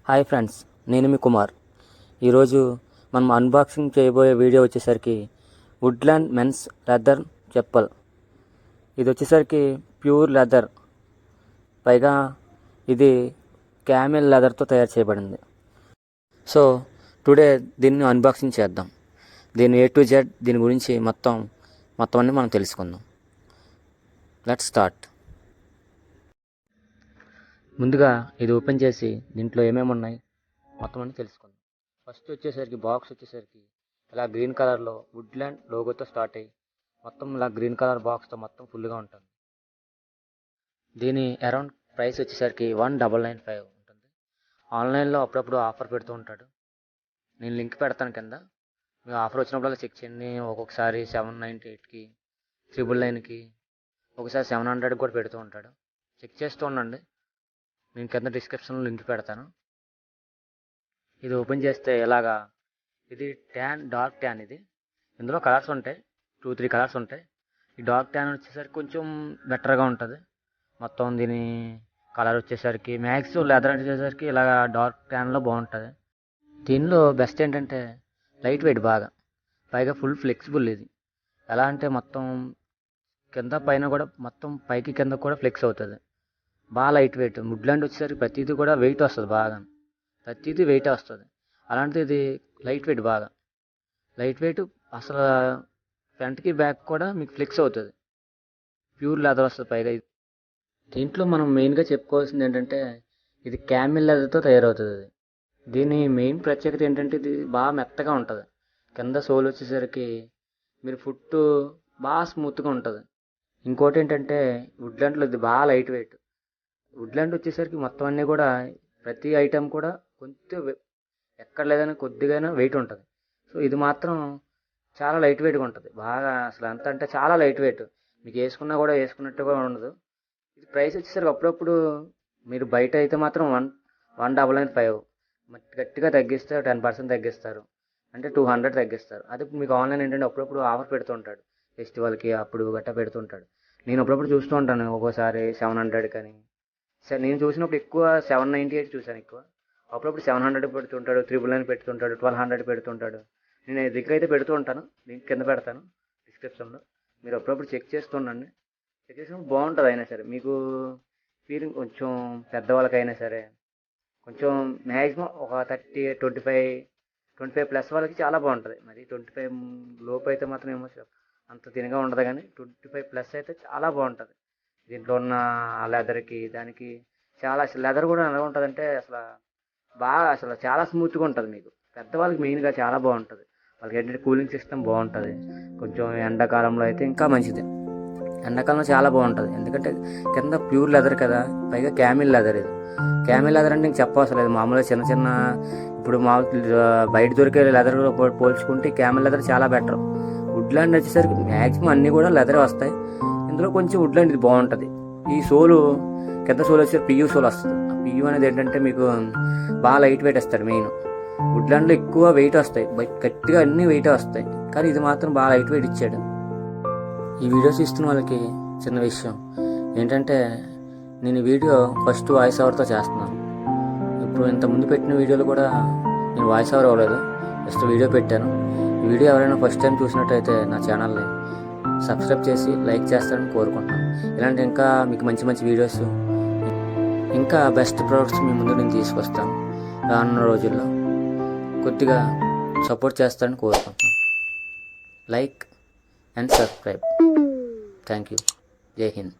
Hi friends, నేను మీ కుమార్. ఈరోజు మనం అన్బాక్సింగ్ చేయబోయే వీడియో వచ్చేసరికి వుడ్లాండ్ మెన్స్ లెదర్ చెప్పల్. ఇది వచ్చేసరికి ప్యూర్ లెదర్, పైగా ఇది క్యామెల్ లెదర్తో తయారు చేయబడింది. సో టుడే దీన్ని అన్బాక్సింగ్ చేద్దాం. దీని A to Z దీని గురించి మొత్తం అన్ని మనం తెలుసుకుందాం. Let's start. ముందుగా ఇది ఓపెన్ చేసి దీంట్లో ఏమేమి ఉన్నాయి మొత్తం అన్ని తెలుసుకుందాం. ఫస్ట్ వచ్చేసరికి బాక్స్ వచ్చేసరికి ఇలా గ్రీన్ కలర్లో వుడ్లాండ్ లోగోతో స్టార్ట్ అయ్యి మొత్తం ఇలా గ్రీన్ కలర్ బాక్స్తో మొత్తం ఫుల్గా ఉంటుంది. దీని అరౌండ్ ప్రైస్ వచ్చేసరికి 1995 ఉంటుంది. ఆన్లైన్లో అప్పుడప్పుడు ఆఫర్ పెడుతూ ఉంటాడు. నేను లింక్ పెడతాను కింద. మీకు ఆఫర్ వచ్చినప్పుడు చెక్ చేయండి. ఒక్కొక్కసారి 798కి, 999కి, ఒకసారి 700కి కూడా పెడుతూ ఉంటాడు. చెక్ చేస్తూ ఉండండి. నేను కింద డిస్క్రిప్షన్లో లింక్ పెడతాను. ఇది ఓపెన్ చేస్తే ఇలాగా ఇది డార్క్ ట్యాన్. ఇది ఇందులో కలర్స్ ఉంటాయి, 2-3 కలర్స్ ఉంటాయి. ఈ డార్క్ ట్యాన్ వచ్చేసరికి కొంచెం బెటర్గా ఉంటుంది. మొత్తం దీని కలర్ వచ్చేసరికి మ్యాక్స్ లెదర్ వచ్చేసరికి ఇలాగ డార్క్ ట్యాన్లో బాగుంటుంది. దీనిలో బెస్ట్ ఏంటంటే లైట్ వెయిట్ బాగా, పైగా ఫుల్ ఫ్లెక్సిబుల్. ఇది ఎలా అంటే మొత్తం కింద పైన కూడా మొత్తం పైకి కింద కూడా ఫ్లెక్స్ అవుతుంది. బాగా లైట్ వెయిట్. వుడ్లాండ్ వచ్చేసరికి ప్రతిదీ కూడా వెయిట్ వస్తుంది, బాగా ప్రతిదీ వెయిట్ వస్తుంది. అలాంటిది ఇది లైట్ వెయిట్, బాగా లైట్ వెయిట్. అసలు ఫ్రంట్కి బ్యాక్ కూడా మీకు ఫ్లెక్స్ అవుతుంది. ప్యూర్ లెదర్ వస్తుంది. పైగా దీంట్లో మనం మెయిన్గా చెప్పుకోవాల్సింది ఏంటంటే ఇది క్యామెల్ లెదర్తో తయారవుతుంది. దీని మెయిన్ ప్రత్యేకత ఏంటంటే ఇది బాగా మెత్తగా ఉంటుంది. కింద సోల్ వచ్చేసరికి మీరు ఫుట్ బాగా స్మూత్గా ఉంటుంది. ఇంకోటి ఏంటంటే వుడ్లాండ్లో ఇది బాగా లైట్ వెయిట్. వుడ్లాండ్ వచ్చేసరికి మొత్తం అన్నీ కూడా ప్రతి ఐటెం కూడా కొంచెం ఎక్కడ లేదని కొద్దిగానే వెయిట్ ఉంటుంది. సో ఇది మాత్రం చాలా లైట్ వెయిట్గా ఉంటుంది. బాగా అసలు ఎంత అంటే చాలా లైట్ వెయిట్. మీకు వేసుకున్నా కూడా వేసుకున్నట్టు కూడా ఉండదు. ఇది ప్రైస్ వచ్చేసరికి అప్పుడప్పుడు మీరు బయట అయితే మాత్రం 1995 గట్టిగా తగ్గిస్తారు, 10% తగ్గిస్తారు, అంటే 200 తగ్గిస్తారు. అదే మీకు ఆన్లైన్ ఏంటంటే అప్పుడప్పుడు ఆఫర్ పెడుతుంటాడు, ఫెస్టివల్కి అప్పుడు గట్టా పెడుతుంటాడు. నేను అప్పుడప్పుడు చూస్తూ ఉంటాను. ఒక్కోసారి 700 కానీ, నేను చూసినప్పుడు ఎక్కువ 798 చూశాను. ఎక్కువ అప్పుడప్పుడు 700 పెడుతుంటాడు, 999 పెడుతుంటాడు, 1200 పెడుతుంటాడు. నేను దగ్గర అయితే పెడుతూ ఉంటాను. లింక్ కింద పెడతాను డిస్క్రిప్షన్లో. మీరు అప్పుడప్పుడు చెక్ చేస్తుండండి. చెక్ చేసినప్పుడు బాగుంటుంది. అయినా సరే మీకు ఫీలింగ్ కొంచెం పెద్దవాళ్ళకైనా సరే కొంచెం మ్యాక్సిమం ఒక 25 ప్లస్ వాళ్ళకి చాలా బాగుంటుంది. మరి 25 లోపు అయితే మాత్రం ఏమో అంత తినగా ఉండదు, కానీ 25 ప్లస్ అయితే చాలా బాగుంటుంది. దీంట్లో ఉన్న లెదర్కి దానికి చాలా లెదర్ కూడా ఎలా ఉంటుందంటే అసలు చాలా స్మూత్గా ఉంటుంది. మీకు పెద్దవాళ్ళకి మెయిన్గా చాలా బాగుంటుంది. వాళ్ళకి ఏంటంటే కూలింగ్ సిస్టమ్ బాగుంటుంది. కొంచెం ఎండాకాలంలో అయితే ఇంకా మంచిది. ఎండాకాలంలో చాలా బాగుంటుంది, ఎందుకంటే కింద ప్యూర్ లెదర్ కదా, పైగా క్యామెల్ లెదర్. ఇది క్యామెల్ లెదర్ అంటే ఇంక చెప్పవసరం లేదు. మామూలుగా చిన్న ఇప్పుడు బయట దొరికే లెదర్ పోల్చుకుంటే క్యామెల్ లెదర్ చాలా బెటర్. వుడ్లాండ్ వచ్చేసరికి మ్యాక్సిమం అన్నీ కూడా లెదరే వస్తాయి. ఇందులో కొంచెం వుడ్లాండ్ ఇది బాగుంటుంది. ఈ సోలు కింద సోల్ వచ్చేసరికి పియూ సోల్ వస్తుంది. ఆ పియూ అనేది ఏంటంటే మీకు బాగా లైట్ వెయిట్ వస్తాడు. మెయిన్ వుడ్లాండ్లో ఎక్కువ వెయిట్ వస్తాయి, గట్టిగా అన్ని వెయిట్ వస్తాయి, కానీ ఇది మాత్రం బాగా లైట్ వెయిట్ ఇచ్చాడు. ఈ వీడియోస్ ఇస్తున్న వాళ్ళకి చిన్న విషయం ఏంటంటే నేను ఈ వీడియో ఫస్ట్ వాయిస్ ఓవర్తో చేస్తున్నాను. ఇప్పుడు ఇంతకుముందు పెట్టిన వీడియోలు కూడా నేను వాయిస్ ఓవర్ అవ్వలేదు, జస్ట్ వీడియో పెట్టాను. ఈ వీడియో ఎవరైనా ఫస్ట్ టైం చూసినట్టయితే నా ఛానల్ని సబ్స్క్రైబ్ చేసి లైక్ చేస్తారని కోరుకుంటున్నాను. ఇలాంటి ఇంకా మీకు మంచి వీడియోస్, ఇంకా బెస్ట్ ప్రోడక్ట్స్ మీ ముందు నేను తీసుకొస్తాను. రానున్న రోజుల్లో కొద్దిగా సపోర్ట్ చేస్తారని కోరుకుంటున్నాను. Like and subscribe. Thank you. జై హింద్.